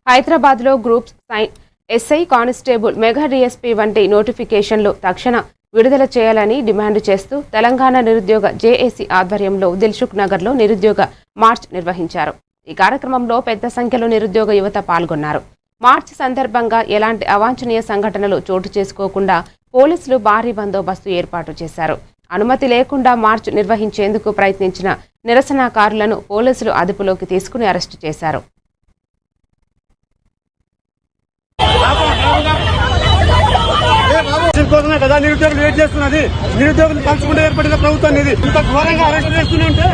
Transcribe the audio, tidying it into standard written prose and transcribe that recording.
హైదరాబాద్ లో group SI constable mega DSP వంటి నోటిఫికేషన్లు తక్షణ విడుదల చేయాలని డిమాండ్ చేస్తూ తెలంగాణ నిరుద్యోగ జేఏసీ ఆధ్వర్యంలో దిల్సుఖ్ నగర్ లో నిరుద్యోగ మార్చ్ నిర్వహించారు. ఈ కార్యక్రమంలో పెద్ద సంఖ్యలో నిరుద్యోగ యువత పాల్గొన్నారు. మార్చ్ సందర్భంగా ఎలాంటి అవాంఛనీయ సంఘటనలు చోటు చేసుకోకుండా పోలీసులు భారీ బందోబస్తు ఏర్పాటు చేశారు. అనుమతి లేకుండా మార్చ్ నిర్వహించేందుకు ప్రయత్నించిన నిరసనకారులను పోలీసులు అదుపులోకి తీసుకుని అరెస్టు చేశారు. కోసమే కదా నిరుద్యోగులు వెయిట్ చేస్తున్నది. నిరుద్యోగులు పంచుకుంటే ఏర్పడిన ప్రభుత్వం ఇది ఇంత ఘోరంగా అరెస్ట్ చేస్తూనే ఉంటే